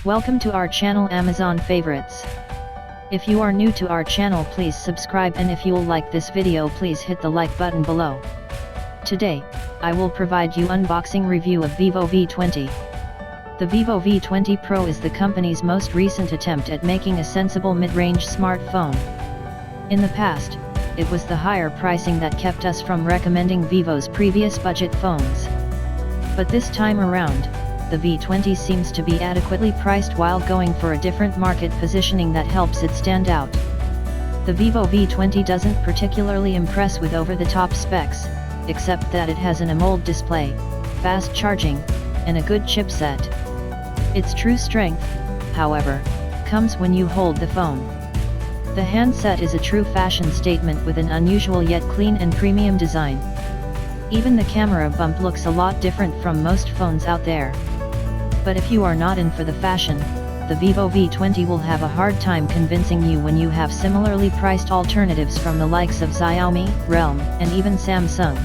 Welcome to our channel Amazon Favorites. If you are new to our channel, please subscribe, and if you'll like this video, please hit the like button below. Today, I will provide you unboxing review of Vivo V20. The Vivo V20 Pro is the company's most recent attempt at making a sensible mid-range smartphone. In the past, it was the higher pricing that kept us from recommending Vivo's previous budget phones. But this time around, the V20 seems to be adequately priced while going for a different market positioning that helps it stand out. The Vivo V20 doesn't particularly impress with over-the-top specs, except that it has an AMOLED display, fast charging, and a good chipset. Its true strength, however, comes when you hold the phone. The handset is a true fashion statement with an unusual yet clean and premium design. Even the camera bump looks a lot different from most phones out there. But if you are not in for the fashion, the Vivo V20 will have a hard time convincing you when you have similarly priced alternatives from the likes of Xiaomi, Realme, and even Samsung.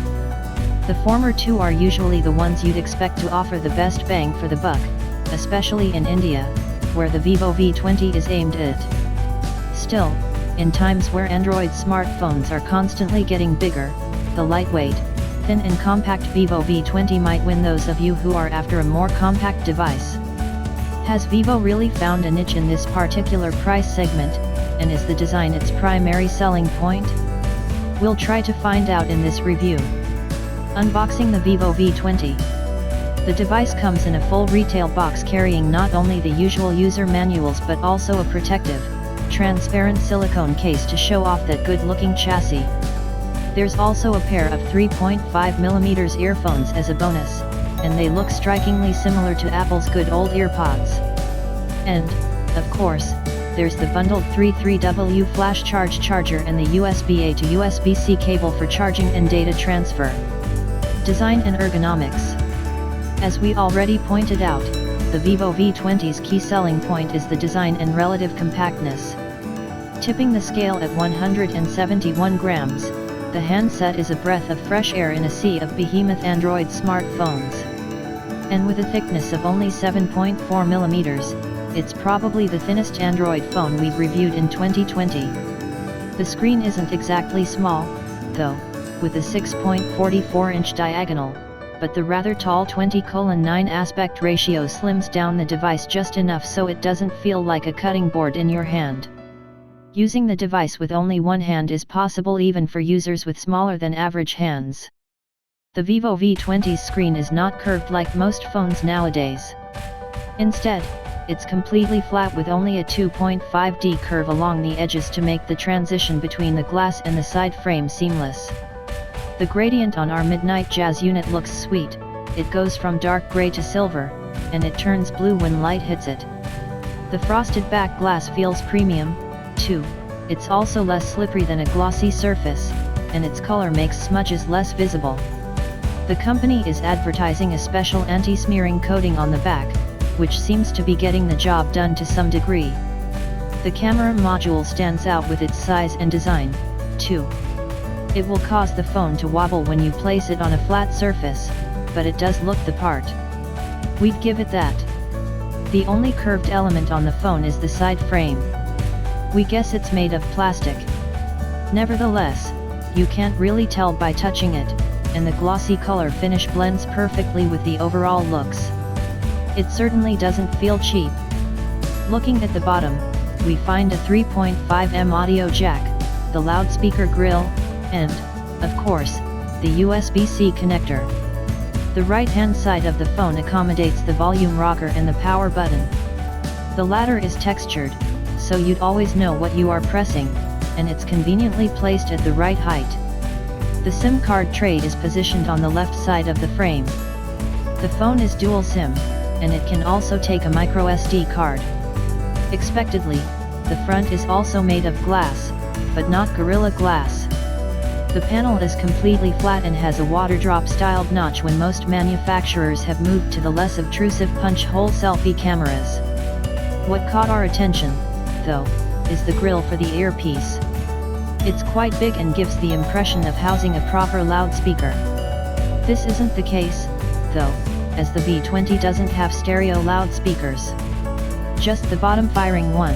The former two are usually the ones you'd expect to offer the best bang for the buck, especially in India, where the Vivo V20 is aimed at. Still, in times where Android smartphones are constantly getting bigger, the lightweight, thin and compact Vivo V20 might win those of you who are after a more compact device. Has Vivo really found a niche in this particular price segment, and is the design its primary selling point? We'll try to find out in this review. Unboxing the Vivo V20. The device comes in a full retail box carrying not only the usual user manuals but also a protective, transparent silicone case to show off that good-looking chassis. There's also a pair of 3.5mm earphones as a bonus, and they look strikingly similar to Apple's good old EarPods. And, of course, there's the bundled 3.3W flash charge charger and the USB-A to USB-C cable for charging and data transfer. Design and ergonomics. As we already pointed out, the Vivo V20's key selling point is the design and relative compactness. Tipping the scale at 171 grams, the handset is a breath of fresh air in a sea of behemoth Android smartphones. And with a thickness of only 7.4mm, it's probably the thinnest Android phone we've reviewed in 2020. The screen isn't exactly small, though, with a 6.44-inch diagonal, but the rather tall 20:9 aspect ratio slims down the device just enough so it doesn't feel like a cutting board in your hand. Using the device with only one hand is possible even for users with smaller than average hands. The Vivo V20's screen is not curved like most phones nowadays. Instead, it's completely flat with only a 2.5D curve along the edges to make the transition between the glass and the side frame seamless. The gradient on our Midnight Jazz unit looks sweet. It goes from dark gray to silver, and it turns blue when light hits it. The frosted back glass feels premium, too. It's also less slippery than a glossy surface, and its color makes smudges less visible. The company is advertising a special anti-smearing coating on the back, which seems to be getting the job done to some degree. The camera module stands out with its size and design, too. It will cause the phone to wobble when you place it on a flat surface, but it does look the part. We'd give it that. The only curved element on the phone is the side frame. We guess it's made of plastic. Nevertheless, you can't really tell by touching it, and the glossy color finish blends perfectly with the overall looks. It certainly doesn't feel cheap. Looking at the bottom, we find a 3.5mm audio jack, the loudspeaker grill, and, of course, the USB-C connector. The right-hand side of the phone accommodates the volume rocker and the power button. The latter is textured, so you'd always know what you are pressing, and it's conveniently placed at the right height. The SIM card tray is positioned on the left side of the frame. The phone is dual SIM, and it can also take a microSD card. Expectedly, the front is also made of glass, but not Gorilla Glass. The panel is completely flat and has a water drop styled notch when most manufacturers have moved to the less obtrusive punch hole selfie cameras. What caught our attention, though, is the grill for the earpiece. It's quite big and gives the impression of housing a proper loudspeaker. This isn't the case, though, as the V20 doesn't have stereo loudspeakers. just the bottom firing one.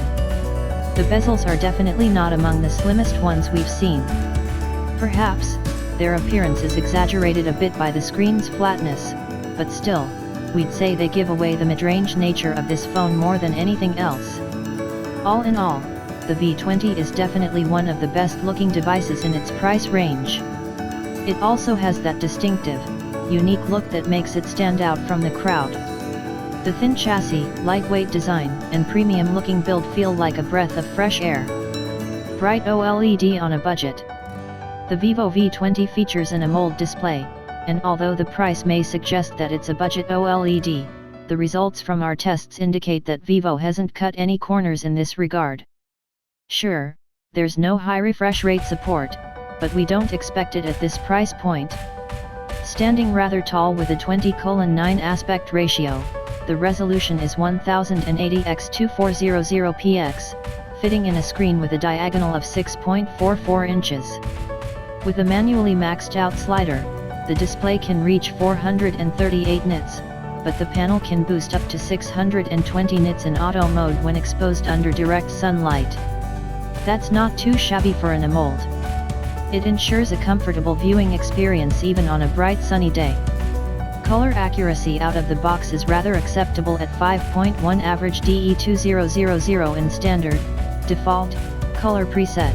The bezels are definitely not among the slimmest ones we've seen. Perhaps, their appearance is exaggerated a bit by the screen's flatness, but still, we'd say they give away the mid-range nature of this phone more than anything else. All in all, the V20 is definitely one of the best looking devices in its price range. It also has that distinctive, unique look that makes it stand out from the crowd. The thin chassis, lightweight design, and premium looking build feel like a breath of fresh air. Bright OLED on a budget. The Vivo V20 features an AMOLED display, and although the price may suggest that it's a budget OLED, the results from our tests indicate that Vivo hasn't cut any corners in this regard. Sure, there's no high refresh rate support, but we don't expect it at this price point. Standing rather tall with a 20:9 aspect ratio, the resolution is 1080x2400px, fitting in a screen with a diagonal of 6.44 inches. With a manually maxed out slider, the display can reach 438 nits, but the panel can boost up to 620 nits in auto mode when exposed under direct sunlight. That's not too shabby for an AMOLED. It ensures a comfortable viewing experience even on a bright sunny day. Color accuracy out of the box is rather acceptable at 5.1 average DE2000 in standard, default, color preset.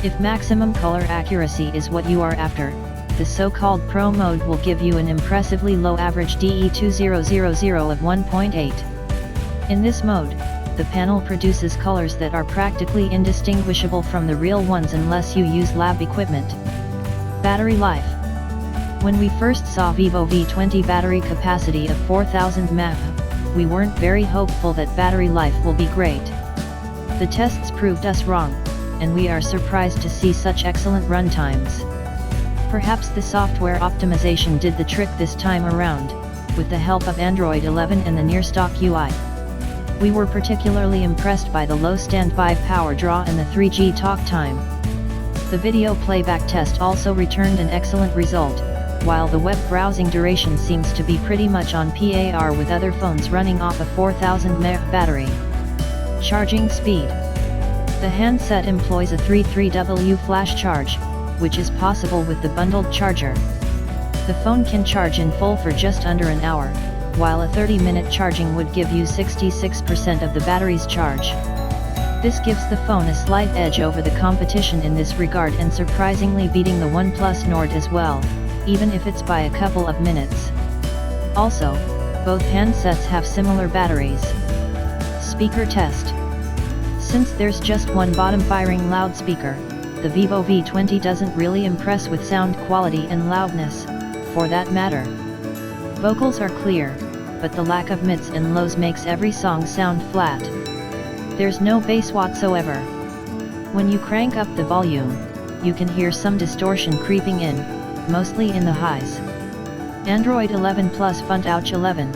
If maximum color accuracy is what you are after, the so-called Pro mode will give you an impressively low average DE2000 of 1.8. In this mode, the panel produces colors that are practically indistinguishable from the real ones unless you use lab equipment. Battery life. When we first saw Vivo V20 battery capacity of 4000 mAh, we weren't very hopeful that battery life will be great. The tests proved us wrong, and we are surprised to see such excellent run times. Perhaps the software optimization did the trick this time around, with the help of Android 11 and the near-stock UI. We were particularly impressed by the low standby power draw and the 3G talk time. The video playback test also returned an excellent result, while the web browsing duration seems to be pretty much on par with other phones running off a 4000 mAh battery. Charging speed. The handset employs a 33W flash charge, which is possible with the bundled charger. The phone can charge in full for just under an hour, while a 30-minute charging would give you 66% of the battery's charge. This gives the phone a slight edge over the competition in this regard and surprisingly beating the OnePlus Nord as well, even if it's by a couple of minutes. Also, both handsets have similar batteries. Speaker test. Since there's just one bottom-firing loudspeaker, the Vivo V20 doesn't really impress with sound quality and loudness, for that matter. Vocals are clear, but the lack of mids and lows makes every song sound flat. There's no bass whatsoever. When you crank up the volume, you can hear some distortion creeping in, mostly in the highs. Android 11 Plus FuntOutch 11.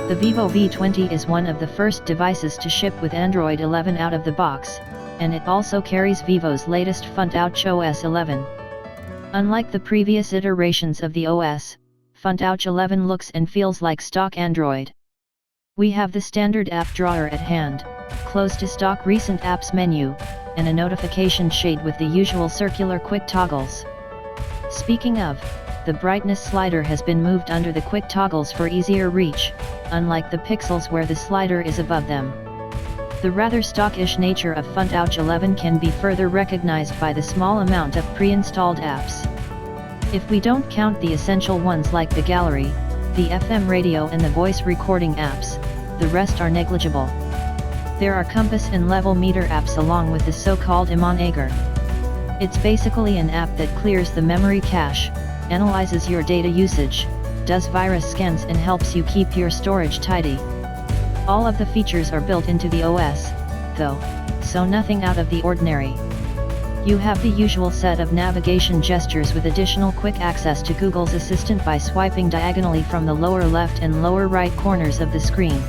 The Vivo V20 is one of the first devices to ship with Android 11 out of the box, and it also carries Vivo's latest FuntOutch OS 11. Unlike the previous iterations of the OS, FuntOutch 11 looks and feels like stock Android. We have the standard app drawer at hand, close to stock recent apps menu, and a notification shade with the usual circular quick toggles. Speaking of, the brightness slider has been moved under the quick toggles for easier reach, unlike the pixels where the slider is above them. The rather stockish nature of FuntOutch 11 can be further recognized by the small amount of pre-installed apps. If we don't count the essential ones like the gallery, the FM radio and the voice recording apps, the rest are negligible. There are compass and level meter apps along with the so-called Iman Agar. It's basically an app that clears the memory cache, analyzes your data usage, does virus scans and helps you keep your storage tidy. All of the features are built into the OS, though, so nothing out of the ordinary. You have the usual set of navigation gestures with additional quick access to Google's Assistant by swiping diagonally from the lower left and lower right corners of the screen.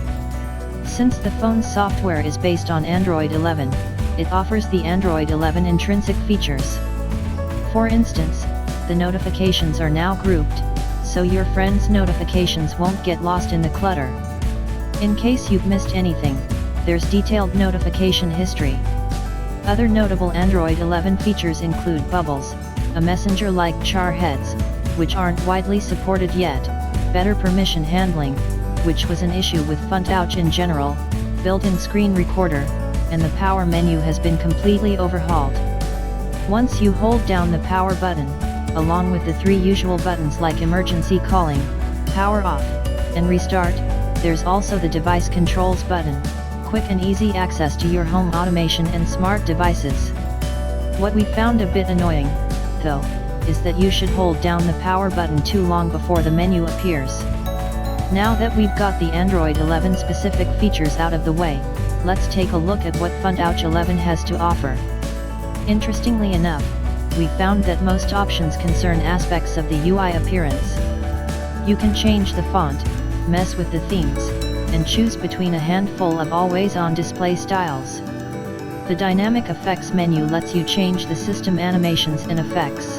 Since the phone's software is based on Android 11, it offers the Android 11 intrinsic features. For instance, the notifications are now grouped, so your friends' notifications won't get lost in the clutter. In case you've missed anything, there's detailed notification history. Other notable Android 11 features include bubbles, a messenger like char heads, which aren't widely supported yet, better permission handling, which was an issue with FontOutch in general, built-in screen recorder, and the power menu has been completely overhauled. Once you hold down the power button, along with the 3 usual buttons like emergency calling, power off, and restart, there's also the device controls button, quick and easy access to your home automation and smart devices. What we found a bit annoying, though, is that you should hold down the power button too long before the menu appears. Now that we've got the Android 11 specific features out of the way, let's take a look at what FontOutch 11 has to offer. Interestingly enough, we found that most options concern aspects of the UI appearance. You can change the font, mess with the themes, and choose between a handful of always-on display styles. The Dynamic Effects menu lets you change the system animations and effects.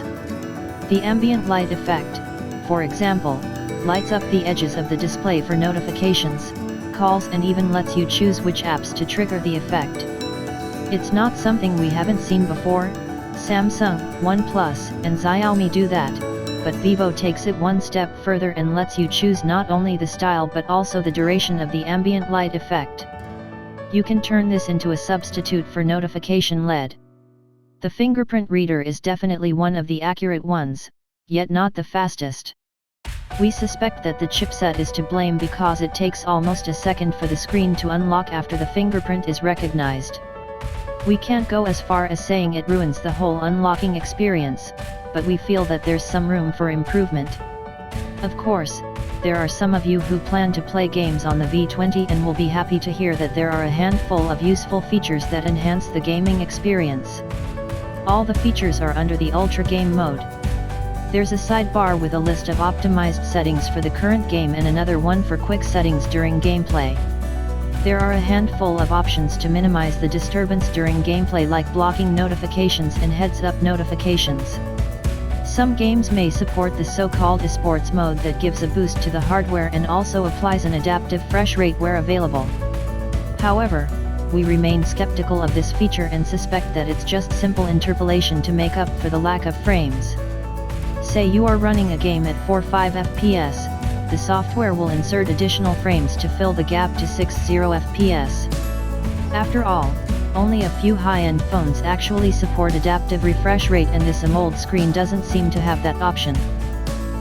The Ambient Light effect, for example, lights up the edges of the display for notifications, calls, and even lets you choose which apps to trigger the effect. It's not something we haven't seen before. Samsung, OnePlus, and Xiaomi do that, but Vivo takes it one step further and lets you choose not only the style but also the duration of the ambient light effect. You can turn this into a substitute for notification LED. The fingerprint reader is definitely one of the accurate ones, yet not the fastest. We suspect that the chipset is to blame because it takes almost a second for the screen to unlock after the fingerprint is recognized. We can't go as far as saying it ruins the whole unlocking experience, but we feel that there's some room for improvement. Of course, there are some of you who plan to play games on the V20 and will be happy to hear that there are a handful of useful features that enhance the gaming experience. All the features are under the Ultra Game mode. There's a sidebar with a list of optimized settings for the current game and another one for quick settings during gameplay. There are a handful of options to minimize the disturbance during gameplay, like blocking notifications and heads-up notifications. Some games may support the so-called esports mode that gives a boost to the hardware and also applies an adaptive refresh rate where available. However, we remain skeptical of this feature and suspect that it's just simple interpolation to make up for the lack of frames. Say you are running a game at 4-5 FPS, the software will insert additional frames to fill the gap to 60 FPS. After all, only a few high-end phones actually support adaptive refresh rate, and this AMOLED screen doesn't seem to have that option.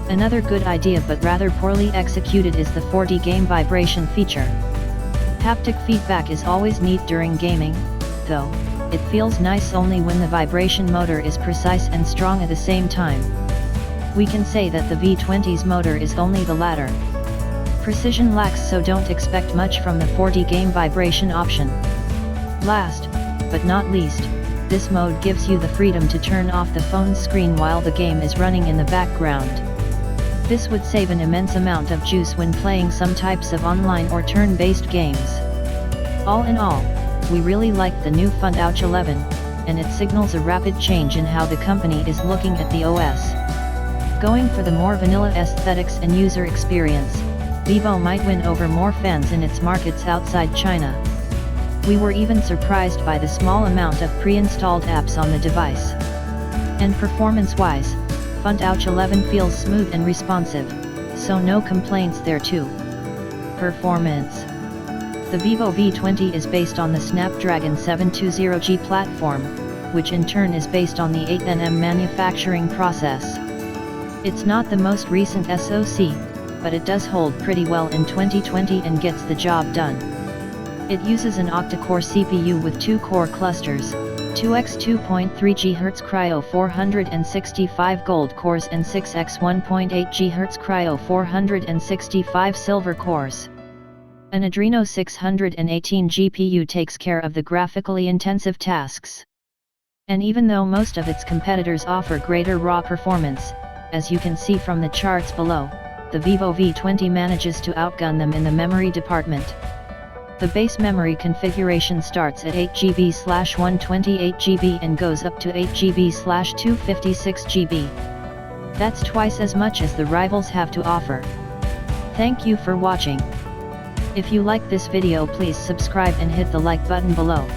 Another good idea but rather poorly executed is the 4D game vibration feature. Haptic feedback is always neat during gaming, though it feels nice only when the vibration motor is precise and strong at the same time. We can say that the V20's motor is only the latter. Precision lacks, so don't expect much from the 4D game vibration option. Last, but not least, this mode gives you the freedom to turn off the phone's screen while the game is running in the background. This would save an immense amount of juice when playing some types of online or turn-based games. All in all, we really like the new FontOutch 11, and it signals a rapid change in how the company is looking at the OS. Going for the more vanilla aesthetics and user experience, Vivo might win over more fans in its markets outside China. We were even surprised by the small amount of pre-installed apps on the device. And performance-wise, FontOutch 11 feels smooth and responsive, so no complaints there too. Performance. The Vivo V20 is based on the Snapdragon 720G platform, which in turn is based on the 8nm manufacturing process. It's not the most recent SoC, but it does hold pretty well in 2020 and gets the job done. It uses an octa-core CPU with 2 core clusters, 2x 2.3 GHz Cryo 465 gold cores and 6x 1.8 GHz Cryo 465 silver cores. An Adreno 618 GPU takes care of the graphically intensive tasks. And even though most of its competitors offer greater raw performance, as you can see from the charts below, the Vivo V20 manages to outgun them in the memory department. The base memory configuration starts at 8GB/128GB and goes up to 8GB/256GB. That's twice as much as the rivals have to offer. Thank you for watching. If you like this video, please subscribe and hit the like button below.